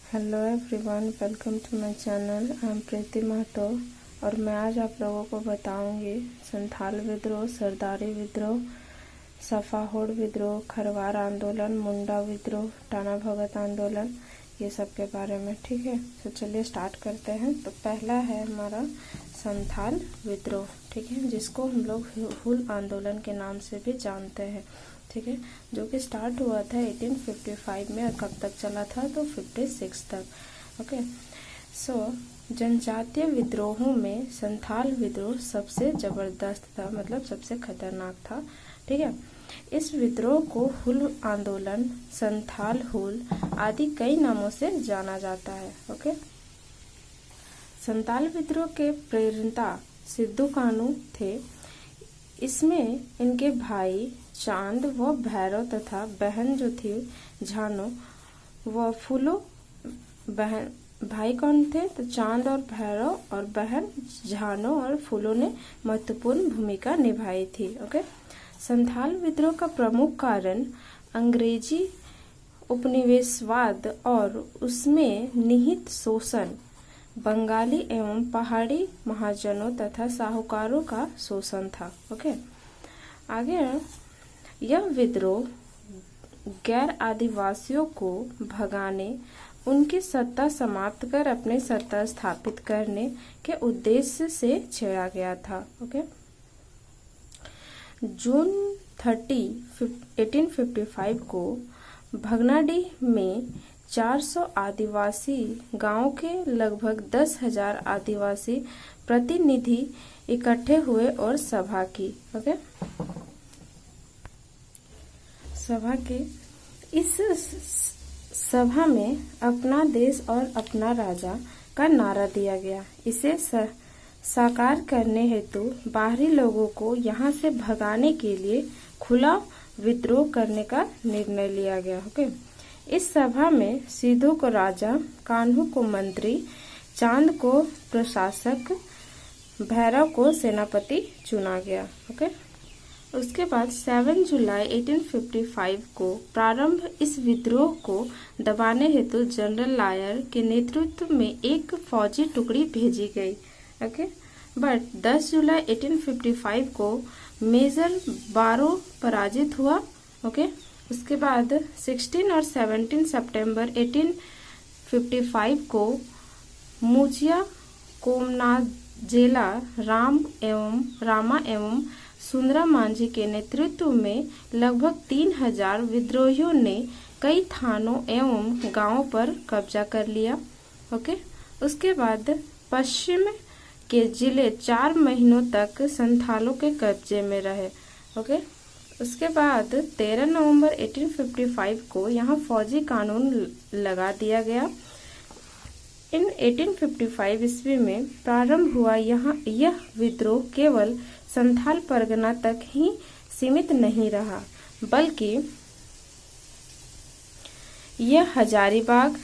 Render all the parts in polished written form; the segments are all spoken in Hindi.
Hello everyone, welcome to my channel. I am Preeti Mahato और मैं आज आप लोगों को बताऊंगी संथाल विद्रोह, सरदारी विद्रोह, सफाहोड़ विद्रोह, खरवार आंदोलन, मुंडा विद्रोह, टाना भगत आंदोलन, ये सब के बारे में। ठीक है, तो चलिए स्टार्ट करते हैं। तो पहला है हमारा संथाल विद्रोह, ठीक है, जिसको हम लोग हुल आंदोलन के नाम से भी जानते हैं। ठीक है, जो कि स्टार्ट हुआ था 1855 में और कब तक चला था तो 56 तक। ओके, सो जनजातीय विद्रोहों में संथाल विद्रोह सबसे जबरदस्त था, मतलब सबसे खतरनाक था। ठीक है, इस विद्रोह को हुल आंदोलन, संथाल हुल आदि कई नामों से जाना जाता है। ओके, संथाल विद्रोह के प्रेरणा सिद्धू कान्हू थे। इसमें इनके भाई चांद व भैरव तथा बहन जो थी झानो व फूलो। बहन भाई कौन थे? तो चांद और भैरव, और बहन झानो और फूलो ने महत्वपूर्ण भूमिका निभाई थी। ओके, संथाल विद्रोह का प्रमुख कारण अंग्रेजी उपनिवेशवाद और उसमें निहित शोषण, बंगाली एवं पहाड़ी महाजनों तथा साहूकारों का शोषण था। ओके, आगे यह विद्रोह गैर आदिवासियों को भगाने, उनकी सत्ता समाप्त कर अपने सत्ता स्थापित करने के उद्देश्य से छेड़ा गया था। ओके, जून 30, 1855 को भगनाडीह में 400 आदिवासी गांव के लगभग 10,000 आदिवासी प्रतिनिधि इकट्ठे हुए और सभा की। ओके, सभा के इस सभा में अपना देश और अपना राजा का नारा दिया गया। इसे साकार करने हेतु बाहरी लोगों को यहाँ से भगाने के लिए खुला विद्रोह करने का निर्णय लिया गया। ओके, इस सभा में सिद्धू को राजा, कान्हू को मंत्री, चांद को प्रशासक, भैरव को सेनापति चुना गया। ओके, उसके बाद 7 जुलाई 1855 को प्रारंभ इस विद्रोह को दबाने हेतु जनरल लायर के नेतृत्व में एक फौजी टुकड़ी भेजी गई। ओके, बट 10 जुलाई 1855 को मेजर बारो पराजित हुआ। ओके, उसके बाद 16 और 17 सितंबर 1855 को मुचिया कोमनाजेला रामा एवं सुंदरा मांझी के नेतृत्व में लगभग 3,000 विद्रोहियों ने कई थानों एवं गांवों पर कब्जा कर लिया। ओके, उसके बाद पश्चिम के जिले 4 महीनों तक संथालों के कब्जे में रहे। ओके, उसके बाद 13 नवंबर 1855 को यहाँ फौजी कानून लगा दिया गया। इन 1855 ईस्वी में प्रारंभ हुआ यह विद्रोह केवल संथाल परगना तक ही सीमित नहीं रहा, बल्कि यह हजारीबाग,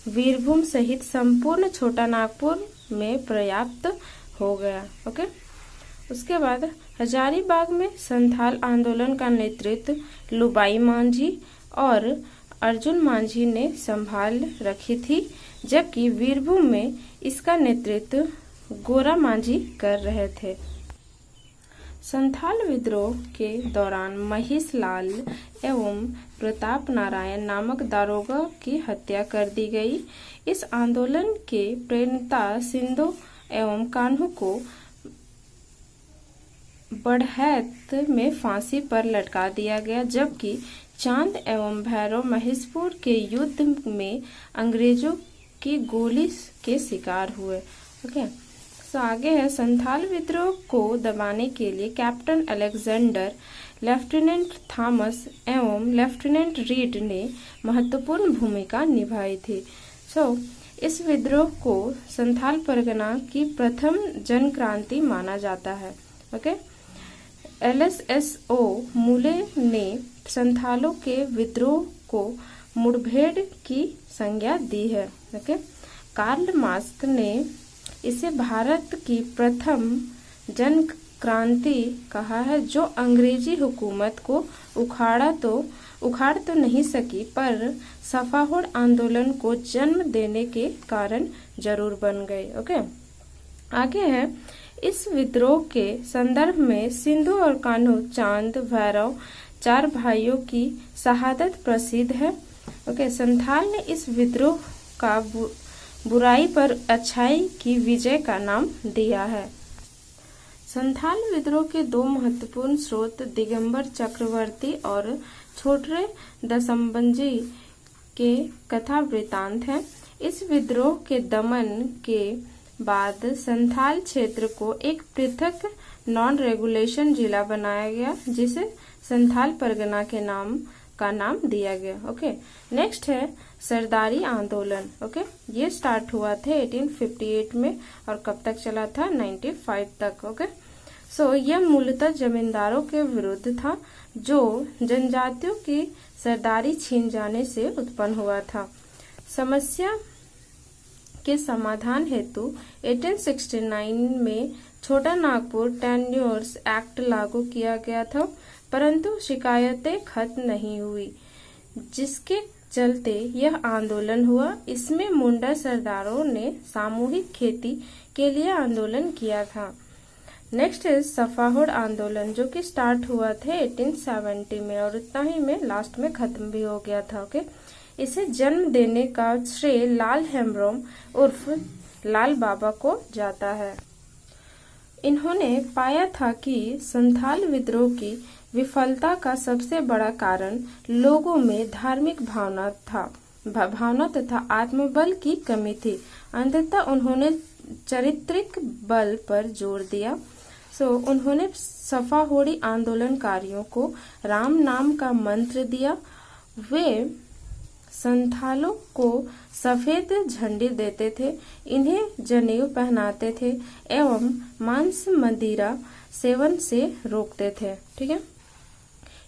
वीरभूम सहित संपूर्ण छोटा नागपुर में पर्याप्त हो गया। ओके, उसके बाद हजारीबाग में संथाल आंदोलन का नेतृत्व लुबाई मांझी और अर्जुन मांझी ने संभाल रखी थी, जबकि वीरभूम में इसका नेतृत्व गोरा मांझी कर रहे थे। संथाल विद्रोह के दौरान महेश लाल एवं प्रताप नारायण नामक दारोगा की हत्या कर दी गई। इस आंदोलन के प्रेरणा सिद्धू एवं कान्हू को बड़हैत में फांसी पर लटका दिया गया, जबकि चांद एवं भैरव महेशपुर के युद्ध में अंग्रेजों की गोली के शिकार हुए। ओके, तो आगे है संथाल विद्रोह को दबाने के लिए कैप्टन अलेक्जेंडर, लेफ्टिनेंट थॉमस एवं लेफ्टिनेंट रीड ने महत्वपूर्ण भूमिका निभाई थी। इस विद्रोह को संथाल परगना की प्रथम जन क्रांति माना जाता है। ओके, LSSO मूले ने संथालों के विद्रोह को मुठभेड़ की संज्ञा दी है। ओके, कार्ल मार्क्स ने इसे भारत की प्रथम जन क्रांति कहा है, जो अंग्रेजी हुकूमत को उखाड़ा तो उखाड़ तो नहीं सकी, पर सफाहोड़ आंदोलन को जन्म देने के कारण जरूर बन गए। ओके, आगे है, इस विद्रोह के संदर्भ में सिंधु और कान्हू, चांद, भैरव, 4 भाइयों की शहादत प्रसिद्ध है। ओके, संथाल ने इस विद्रोह का बुराई पर अच्छाई की विजय का नाम दिया है। संथाल विद्रोह के 2 महत्वपूर्ण स्रोत दिगंबर चक्रवर्ती और छोटरे दशम्बजी के कथा वृतांत हैं। इस विद्रोह के दमन के बाद संथाल क्षेत्र को एक पृथक नॉन रेगुलेशन जिला बनाया गया, जिसे संथाल परगना के नाम दिया गया। ओके, नेक्स्ट है सरदारी आंदोलन। ओके, ये स्टार्ट हुआ था 1858 में और कब तक चला था? 95 तक। ओके, सो यह मूलतः जमींदारों के विरुद्ध था, जो जनजातियों की सरदारी छीन जाने से उत्पन्न हुआ था। समस्या के समाधान हेतु 1869 में छोटा नागपुर टेन्योर्स एक्ट लागू किया गया था, परंतु शिकायतें खत्म नहीं हुई, जिसके चलते यह आंदोलन हुआ। इसमें मुंडा सरदारों ने सामूहिक खेती के लिए आंदोलन किया था। नेक्स्ट है सफाहोड़ आंदोलन, जो कि स्टार्ट हुआ था 1870 में और उतना ही में लास्ट में खत्म भी हो गया था। ओके, इसे जन्म देने का श्रेय लाल हेम्ब्रोम उर्फ लाल बाबा को जाता है। इन्होंने पाया था कि संथाल विद्रोह की विफलता का सबसे बड़ा कारण लोगों में धार्मिक भावना तथा आत्मबल की कमी थी। अंततः उन्होंने चारित्रिक बल पर जोर दिया। उन्होंने सफाहोड़ी आंदोलनकारियों को राम नाम का मंत्र दिया। वे संथालों को सफेद झंडे देते थे, इन्हें जनेऊ पहनाते थे एवं मांस मदिरा सेवन से रोकते थे। ठीक है,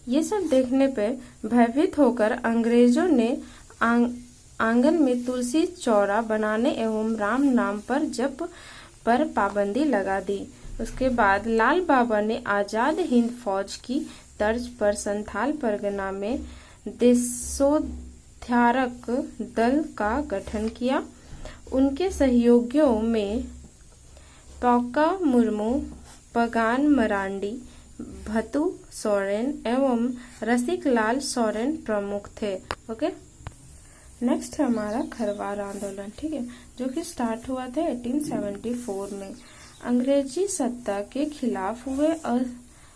ये सब देखने पे भयभीत होकर अंग्रेजों ने आंगन में तुलसी चौरा बनाने एवं राम नाम पर जप पर पाबंदी लगा दी। उसके बाद लाल बाबा ने आजाद हिंद फौज की तर्ज पर संथाल परगना में देशोद्धारक दल का गठन किया। उनके सहयोगियों में पौका मुर्मू, पगान मरांडी, भतू सोरेन एवं रसिक लाल सोरेन प्रमुख थे। ओके, नेक्स्ट है हमारा खरवार आंदोलन। ठीक है, जो कि स्टार्ट हुआ था 1874 में। अंग्रेजी सत्ता के खिलाफ हुए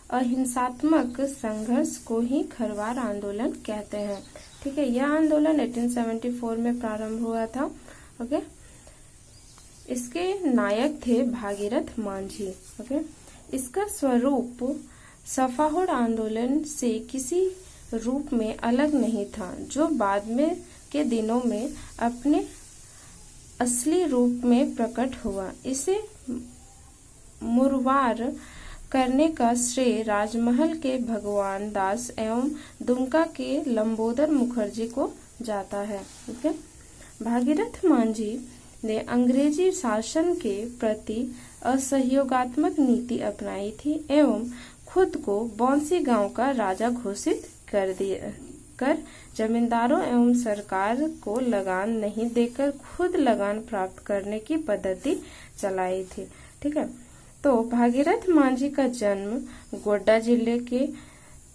अहिंसात्मक संघर्ष को ही खरवार आंदोलन कहते हैं। ठीक है, यह आंदोलन 1874 में प्रारंभ हुआ था। ओके, इसके नायक थे भागीरथ मांझी। ओके, इसका स्वरूप सफाहोड़ आंदोलन से किसी रूप में अलग नहीं था, जो बाद में के दिनों में अपने असली रूप में प्रकट हुआ। इसे मुरवार करने का श्रेय राजमहल के भगवान दास एवं दुमका के लंबोदर मुखर्जी को जाता है। ओके, भागीरथ मांझी ने अंग्रेजी शासन के प्रति असहयोगात्मक नीति अपनाई थी एवं खुद को बौंसी गांव का राजा घोषित कर जमींदारों एवं सरकार को लगान नहीं देकर खुद लगान प्राप्त करने की पद्धति चलाई थी। ठीक है, तो भागीरथ मांझी का जन्म गोड्डा जिले के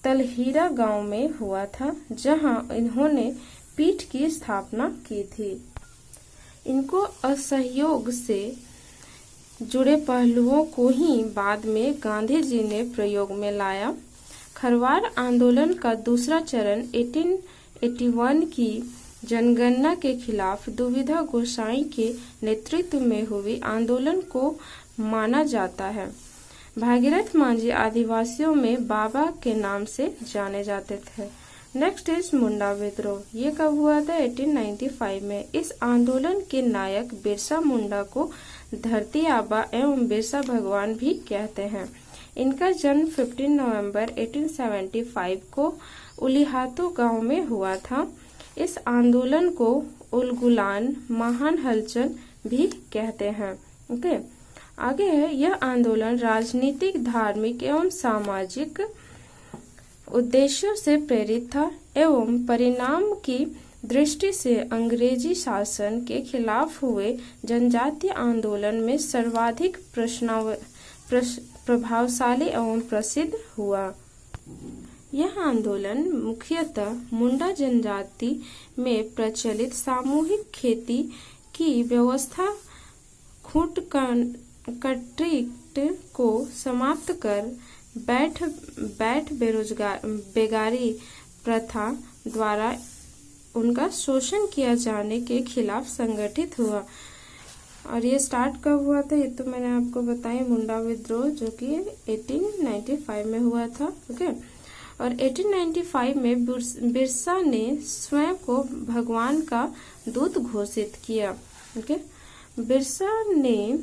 तलहीरा गांव में हुआ था, जहां इन्होंने पीठ की स्थापना की थी। इनको असहयोग से जुड़े पहलुओं को ही बाद में गांधी जी ने प्रयोग में लाया। खरवार आंदोलन का दूसरा चरण 1881 की जनगणना के खिलाफ दुविधा गोसाई के नेतृत्व में हुई आंदोलन को माना जाता है। भागीरथ मांझी आदिवासियों में बाबा के नाम से जाने जाते थे। नेक्स्ट इज मुंडा विद्रोह। ये कब हुआ था? 1895 में। इस आंदोलन के नायक बिरसा मुंडा को धरती आबा एवं बिरसा भगवान भी कहते हैं। इनका जन्म 15 नवंबर 1875 को उलिहातू गांव में हुआ था। इस आंदोलन को उलगुलान महान हलचल भी कहते हैं। ओके, आगे है, यह आंदोलन राजनीतिक, धार्मिक एवं सामाजिक उद्देश्यों से प्रेरित था एवं परिणाम की दृष्टि से अंग्रेजी शासन के खिलाफ हुए जनजातीय आंदोलन में सर्वाधिक प्रभावशाली एवं प्रसिद्ध हुआ। यह आंदोलन मुख्यतः मुंडा जनजाति में प्रचलित सामूहिक खेती की व्यवस्था खूंट कट्रिट को समाप्त कर बैठ बेगारी प्रथा द्वारा उनका शोषण किया जाने के खिलाफ संगठित हुआ। और ये स्टार्ट कब हुआ था, ये तो मैंने आपको बताया, मुंडा विद्रोह जो कि 1895 में हुआ था। ओके, और 1895 में बिरसा ने स्वयं को भगवान का दूत घोषित किया। ओके, बिरसा ने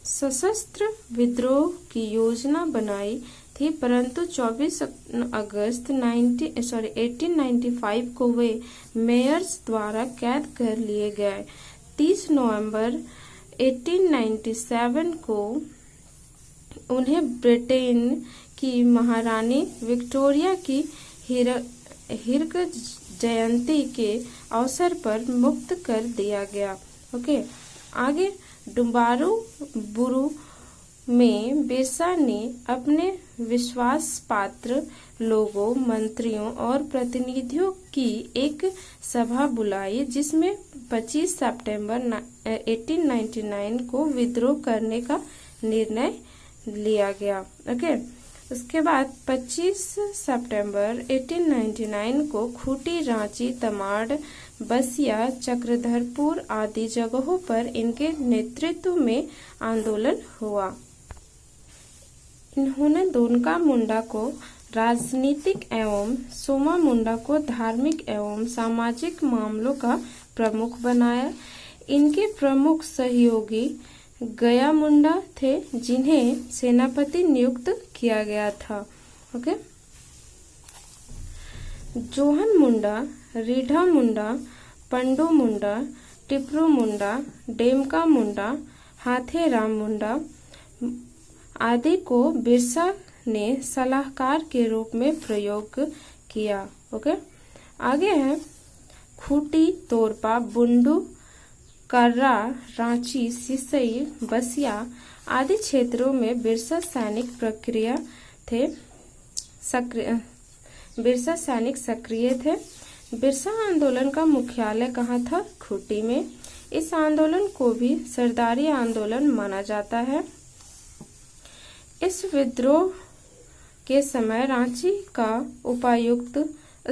सशस्त्र विद्रोह की योजना बनाई थी, परंतु 24 अगस्त 1895 को वे मेयर्स द्वारा कैद कर लिए गए। 30 नवंबर 1897 को उन्हें ब्रिटेन की महारानी विक्टोरिया की हीरक जयंती के अवसर पर मुक्त कर दिया गया। ओके, आगे डुम्बारू बुरु में बिरसा ने अपने विश्वास पात्र लोगों, मंत्रियों और प्रतिनिधियों की एक सभा बुलाई, जिसमें 25 सितंबर 1899 को विद्रोह करने का निर्णय लिया गया। ओके, उसके बाद 25 सितंबर 1899 को खूंटी, रांची, तमाड़, बसिया, चक्रधरपुर आदि जगहों पर इनके नेतृत्व में आंदोलन हुआ। इन्होंने दोनका मुंडा को राजनीतिक एवं सोमा मुंडा को धार्मिक एवं सामाजिक मामलों का प्रमुख बनाया। इनके प्रमुख सहयोगी गया मुंडा थे, जिन्हें सेनापति नियुक्त किया गया था। ओके, जोहन मुंडा, रीढ़ा मुंडा, पंडो मुंडा, टिपरू मुंडा, डेमका मुंडा, हाथेराम मुंडा आदि को बिरसा ने सलाहकार के रूप में प्रयोग किया। ओके, आगे है खूंटी, तोरपा, बुंडू, कर्रा, रांची, सिसई, बसिया आदि क्षेत्रों में बिरसा सैनिक सक्रिय थे। बिरसा आंदोलन का मुख्यालय कहाँ था? खूंटी में। इस आंदोलन को भी सरदारी आंदोलन माना जाता है। इस विद्रोह के समय रांची का उपायुक्त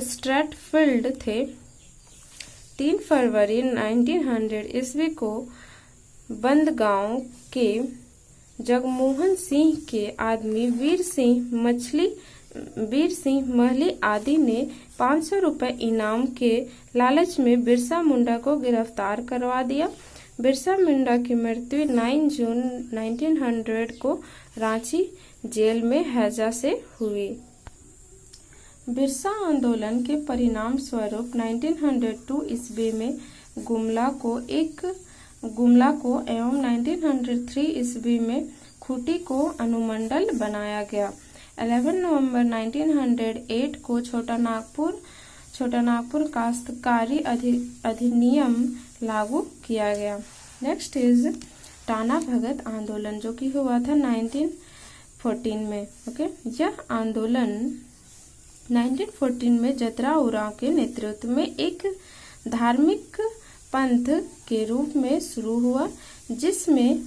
स्ट्रैटफील्ड थे। 3 फरवरी 1900 ईस्वी को बंदगांव के जगमोहन सिंह के आदमी वीर सिंह महली आदि ने 500 रुपए इनाम के लालच में बिरसा मुंडा को गिरफ्तार करवा दिया। बिरसा मुंडा की मृत्यु 9 जून 1900 को रांची जेल में हैजा से हुई। बिरसा आंदोलन के परिणाम स्वरूप 1902 ईस्वी में गुमला को एवं 1903 ईस्वी में खूंटी को अनुमंडल बनाया गया। 11 नवंबर 1908 को छोटा नागपुर काश्तकारी अधिनियम लागू किया गया। नेक्स्ट इज टाना भगत आंदोलन, जो कि हुआ था 1914 में। ओके, यह आंदोलन 1914 में जतरा उरांव के नेतृत्व में एक धार्मिक पंथ के रूप में शुरू हुआ, जिसमें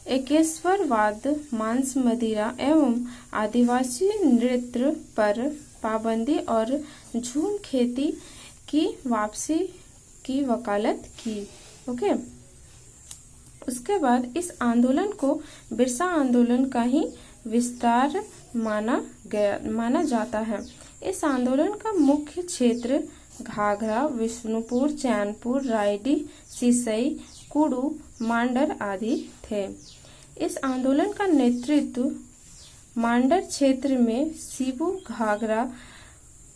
एकेश्वरवाद, मांस मदिरा एवं आदिवासी नृत्य पर पाबंदी और झूम खेती की वापसी की वकालत की। ओके, उसके बाद इस आंदोलन को बिरसा आंदोलन का ही विस्तार माना जाता है। इस आंदोलन का मुख्य क्षेत्र घाघरा, विष्णुपुर, चैनपुर, रायडी, सिसई, कुडू, मांडर आदि थे। इस आंदोलन का नेतृत्व मांडर क्षेत्र में शिबू, घाघरा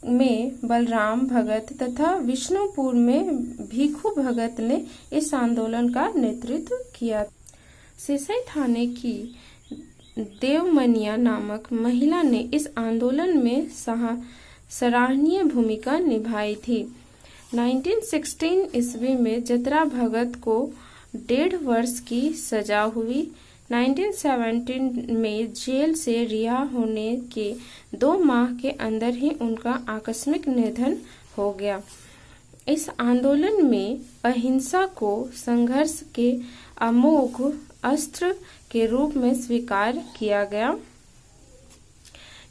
में बलराम भगत तथा विष्णुपुर में भीखू भगत ने इस आंदोलन का नेतृत्व किया। सिसई थाने की देवमनिया नामक महिला ने इस आंदोलन में सराहनीय भूमिका निभाई थी। 1916 ईस्वी में जतरा भगत को 1.5 वर्ष की सजा हुई। 1917 में जेल से रिहा होने के 2 माह के अंदर ही उनका आकस्मिक निधन हो गया। इस आंदोलन में अहिंसा को संघर्ष के अमोघ अस्त्र के रूप में स्वीकार किया गया।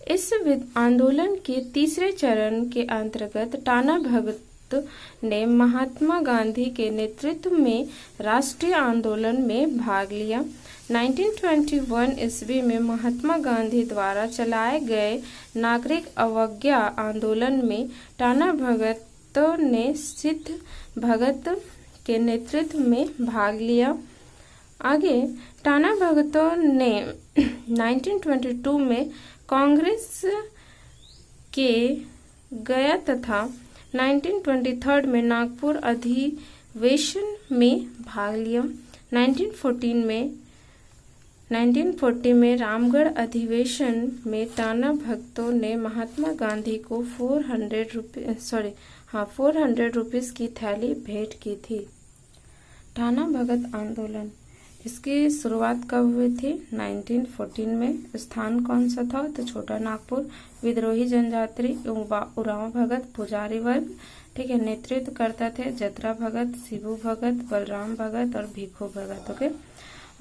इस आंदोलन के तीसरे चरण के अंतर्गत टाना भगत ने महात्मा गांधी के नेतृत्व में राष्ट्रीय आंदोलन में भाग लिया। 1921 ईस्वी में महात्मा गांधी द्वारा चलाए गए नागरिक अवज्ञा आंदोलन में टाना भगत ने सिद्ध भगत के नेतृत्व में भाग लिया। आगे टाना भगतों ने 1922 में कांग्रेस के गया तथा 1923 में नागपुर अधिवेशन में भाग लिया। 1940 में रामगढ़ अधिवेशन में टाना भगतों ने महात्मा गांधी को 400 रुपीस की थैली भेंट की थी। टाना भगत आंदोलन इसकी शुरुआत कब हुई थी? 1914 में। स्थान कौन सा था? तो छोटा नागपुर। विद्रोही जनजाति उरांव भगत, पुजारी वर्ग, ठीक है। नेतृत्व करता थे जतरा भगत, शिबू भगत, बलराम भगत और भीखू भगत, ओके।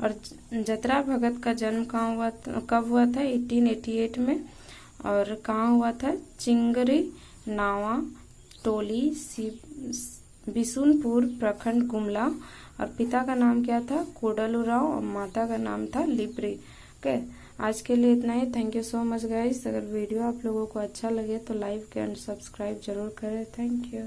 और जतरा भगत का जन्म कब हुआ था? 1888 में। और कहाँ हुआ था? चिंगरी नावा टोली, बिशुनपुर प्रखंड, गुमला। और पिता का नाम क्या था? कोडलूराव। और माता का नाम था लिब्री, ओके। आज के लिए इतना ही। Thank you so much guys. अगर वीडियो आप लोगों को अच्छा लगे तो लाइक एंड सब्सक्राइब जरूर करें। Thank you.